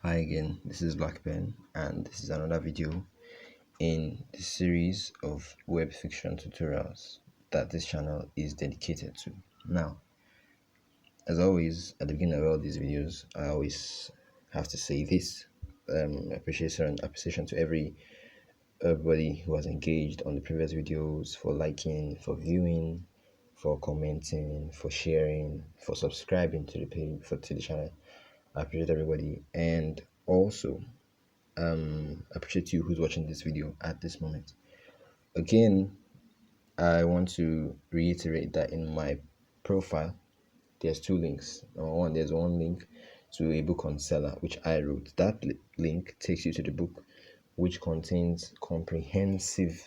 Hi again, this is Black Pen, and this is another video in the series of web fiction tutorials that this channel is dedicated to. Now, as always, at the beginning of all these videos, I always have to say this appreciation to everybody who has engaged on the previous videos, for liking, for viewing, for commenting, for sharing, for subscribing to the page, to the channel. I appreciate everybody, and also appreciate you who's watching this video at this moment. Again, I want to reiterate that in my profile there's two links. Number one, there's one link to a book on Seller which I wrote. That link takes you to the book, which contains comprehensive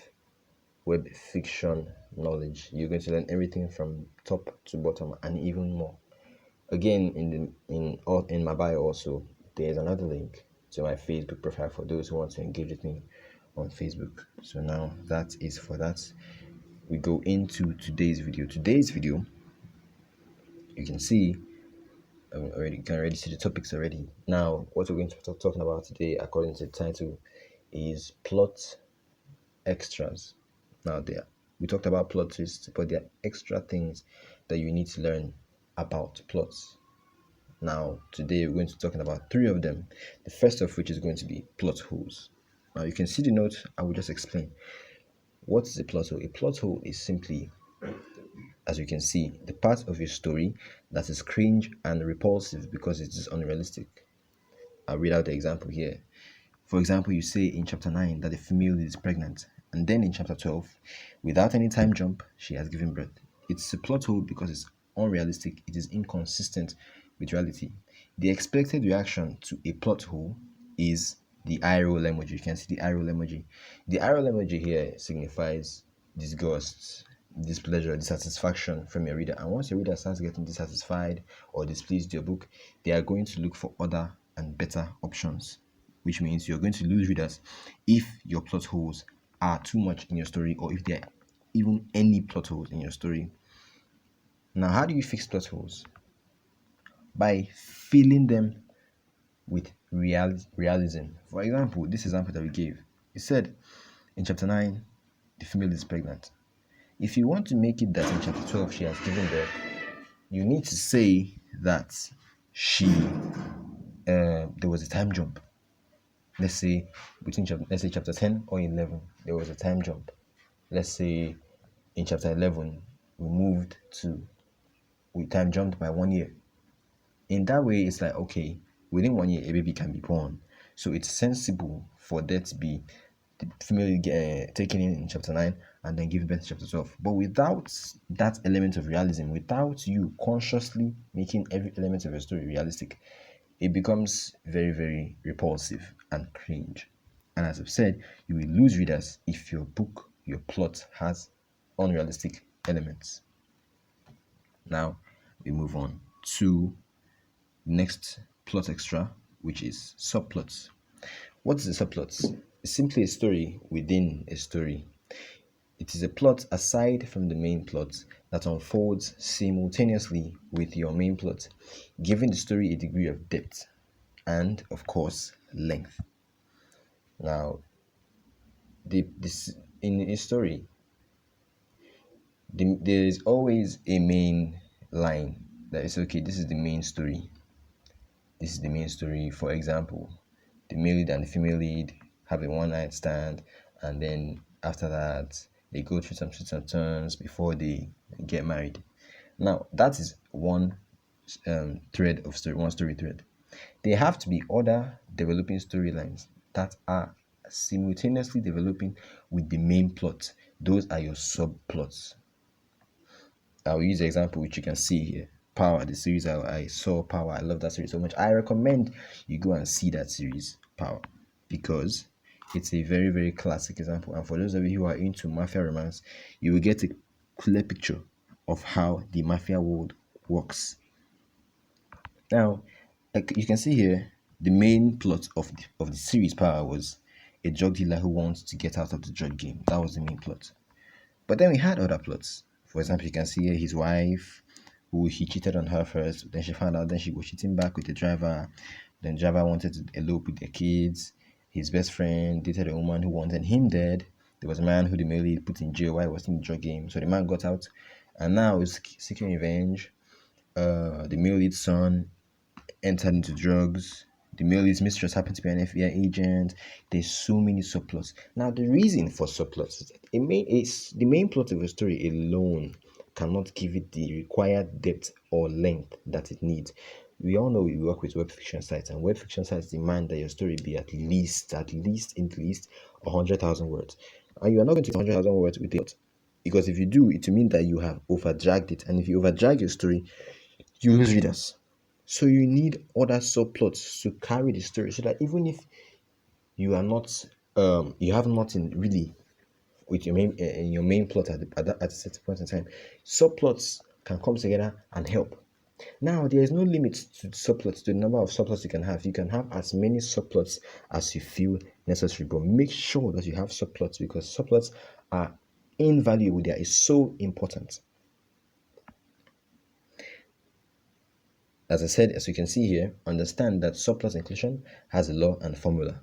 web fiction knowledge. You're going to learn everything from top to bottom and even more. Again, in my bio also, there's another link to my Facebook profile for those who want to engage with me on Facebook. So now that is for that. We go into today's video. Today's video, you can see already, you can already see the topics already. Now, what we're going to be talking about today, according to the title, is plot extras. Now, we talked about plot twists, but there are extra things that you need to learn about plots. Now, today we're going to be talking about three of them. The first of which is going to be plot holes. Now, you can see the note. I will just explain. What is a plot hole? A plot hole is simply, as you can see, the part of your story that is cringe and repulsive because it is unrealistic. I'll read out the example here. For example, you say in chapter 9 that the female is pregnant, and then in chapter 12, without any time jump, she has given birth. It's a plot hole because it's unrealistic, it is inconsistent with reality. The expected reaction to a plot hole is the eye roll emoji. You can see the eye roll emoji. The eye roll emoji here signifies disgust, displeasure, dissatisfaction from your reader. And once your reader starts getting dissatisfied or displeased with your book, they are going to look for other and better options, which means you're going to lose readers if your plot holes are too much in your story, or if there are even any plot holes in your story. Now, how do you fix plot holes? By filling them with realism. For example, this example that we gave, it said in chapter 9, the female is pregnant. If you want to make it that in chapter 12 she has given birth, you need to say that there was a time jump. Let's say chapter 10 or 11, there was a time jump. Let's say in chapter 11, we time jumped by 1 year. In that way, it's like, okay, within 1 year, a baby can be born. So it's sensible for there to be the female taken in chapter 9 and then give birth in chapter 12. But without that element of realism, without you consciously making every element of your story realistic, it becomes very, very repulsive and cringe. And as I've said, you will lose readers if your plot has unrealistic elements. Now, we move on to next plot extra, which is subplots. What is a subplot? It's simply a story within a story. It is a plot aside from the main plot that unfolds simultaneously with your main plot, giving the story a degree of depth and, of course, length. Now, in a story, there is always a main line that is, okay, this is the main story. This is the main story. For example, the male lead and the female lead have a one-night stand, and then after that, they go through some twists and turns before they get married. Now, that is one thread of story, one story thread. There have to be other developing storylines that are simultaneously developing with the main plot. Those are your subplots. I'll use the example which you can see here. Power, the series I saw Power. I love that series so much. I recommend you go and see that series, Power, because it's a very, very classic example. And for those of you who are into mafia romance, you will get a clear picture of how the mafia world works. Now, like you can see here, the main plot of the series Power was a drug dealer who wants to get out of the drug game. That was the main plot. But then we had other plots. For example, you can see here his wife, who he cheated on her first, then she found out, then she was cheating back with the driver. Then Java wanted to elope with their kids. His best friend dated a woman who wanted him dead. There was a man who the male lead put in jail while he was in the drug game. So the man got out and now is seeking revenge. The male lead son entered into drugs. The male lead's mistress happened to be an FBI agent. There's so many subplots. Now, the reason for subplots is that the main plot of a story alone cannot give it the required depth or length that it needs. We all know we work with web fiction sites, and web fiction sites demand that your story be at least 100,000 words. And you are not going to 100,000 words with it, because if you do, it will mean that you have overdragged it. And if you overdrag your story, you lose readers. So you need other subplots to carry the story, so that even if you are not, you have nothing really with your main plot at a certain point in time, subplots can come together and help. Now, there is no limit to subplots, to the number of subplots you can have. You can have as many subplots as you feel necessary, but make sure that you have subplots, because subplots are invaluable. They are so important. As I said, as you can see here, understand that subplot inclusion has a law and formula.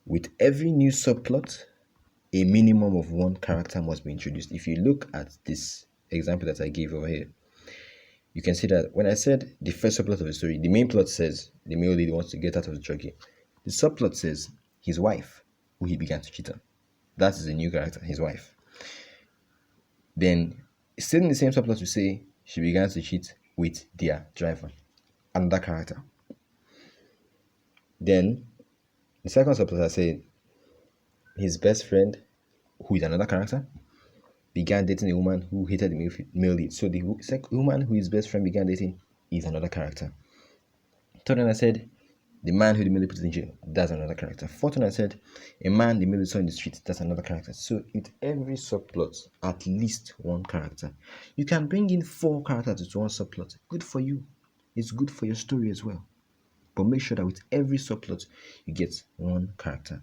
With every new subplot, a minimum of one character must be introduced. If you look at this example that I gave over here, you can see that when I said the first subplot of the story, the main plot says the male lead wants to get out of the drug game. The subplot says his wife, who he began to cheat on. That is a new character, his wife. Then, still in the same subplot, we say she began to cheat with their driver, another character. Then, the second subplot, I said his best friend, who is another character, began dating a woman who hated the male lead. So the woman who his best friend began dating is another character. Third one, I said the man who the male lead put in jail, that's another character. Fourth one, I said a man the male lead saw in the street, that's another character. So with every subplot, at least one character. You can bring in 4 characters into one subplot. Good for you. It's good for your story as well. But make sure that with every subplot, you get one character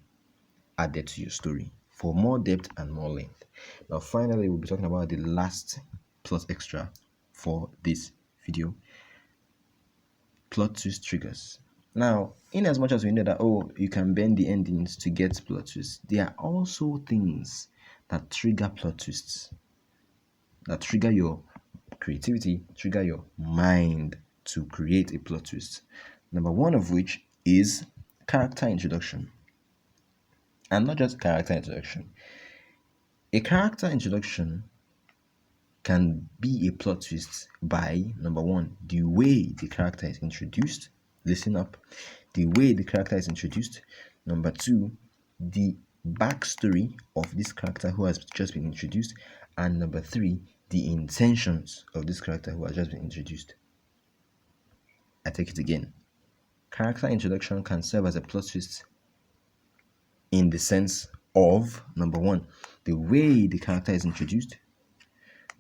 added to your story for more depth and more length. Now, finally, we'll be talking about the last plot extra for this video: plot twist triggers. Now, in as much as we know that, you can bend the endings to get plot twists, there are also things that trigger plot twists, that trigger your creativity, trigger your mind to create a plot twist. Number one of which is character introduction. And not just character introduction. A character introduction can be a plot twist by, number one, the way the character is introduced. Listen up. The way the character is introduced. Number two, the backstory of this character who has just been introduced. And number three, the intentions of this character who has just been introduced. I take it again. Character introduction can serve as a plot twist in the sense of, number one, the way the character is introduced.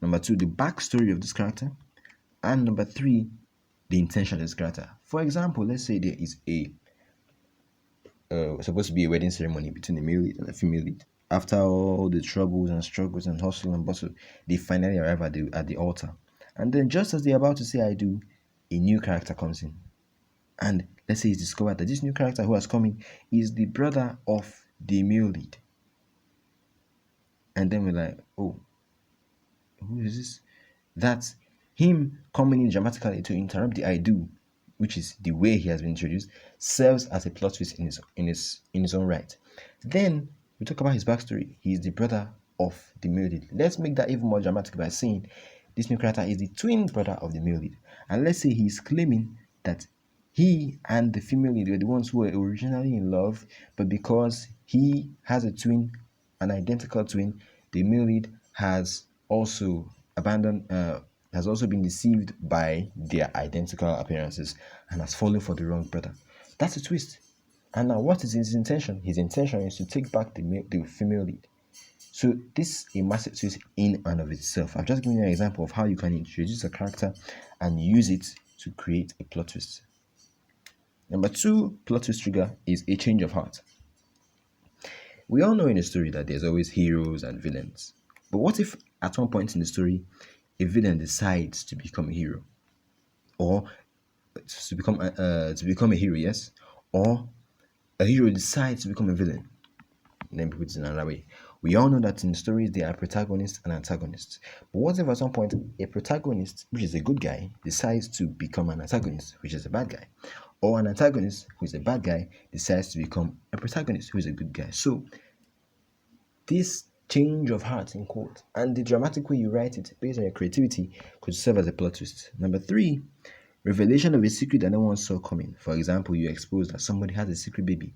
Number two, the backstory of this character. And number three, the intention of this character. For example, let's say there is supposed to be a wedding ceremony between a male lead and a female lead. After all the troubles and struggles and hustle and bustle, they finally arrive at the altar. And then just as they're about to say I do, a new character comes in. And let's say it's discovered that this new character who has come in is the brother of the male lead. And then we're like, oh, who is this? That's him coming in dramatically to interrupt the I do, which is the way he has been introduced, serves as a plot twist in his own right. Then we talk about his backstory. He is the brother of the male lead. Let's make that even more dramatic by saying this new character is the twin brother of the male lead. And let's say he's claiming that he and the female lead were the ones who were originally in love, but because he has a twin, an identical twin, the male lead has also has also been deceived by their identical appearances and has fallen for the wrong brother. That's a twist. And now, what is his intention? His intention is to take back the female lead. So this is a massive twist in and of itself. I've just given you an example of how you can introduce a character and use it to create a plot twist. Number two plot twist trigger is a change of heart. We all know in a story that there's always heroes and villains. But what if at one point in the story, a villain decides to become a hero? Or to become a hero, yes, or a hero decides to become a villain. Let me put it in another way. We all know that in stories there are protagonists and antagonists. But what if at some point a protagonist, which is a good guy, decides to become an antagonist, which is a bad guy? Or an antagonist, who is a bad guy, decides to become a protagonist, who is a good guy? So this change of heart in quote and the dramatic way you write it based on your creativity could serve as a plot twist. Number three, revelation of a secret that no one saw coming. For example, you expose that somebody has a secret baby.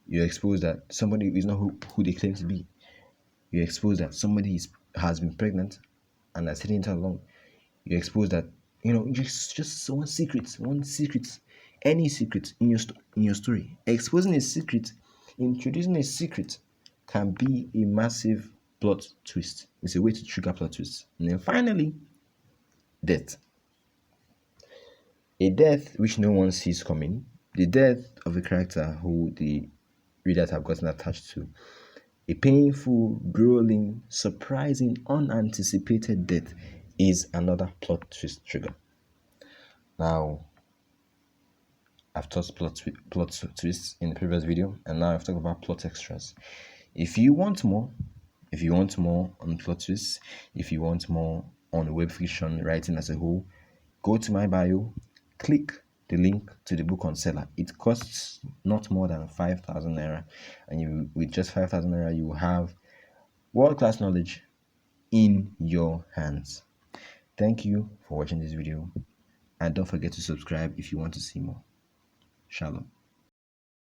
You expose that somebody is not who they claim to be. You expose that somebody has been pregnant and has hidden it all along. You expose that just one secret, any secret in your story. Exposing a secret, introducing a secret, can be a massive plot twist. It's a way to trigger plot twists. And then finally, death. A death which no one sees coming. The death of a character who the readers have gotten attached to. A painful, grueling, surprising, unanticipated death is another plot twist trigger. Now, I've taught plot twists in the previous video, and now I've talked about plot extras. If you want more on plot twists, if you want more on web fiction writing as a whole, go to my bio, click the link to the book on Seller. It costs not more than 5,000 naira, and with just 5,000 naira, you will have world-class knowledge in your hands. Thank you for watching this video, and don't forget to subscribe if you want to see more. Shalom.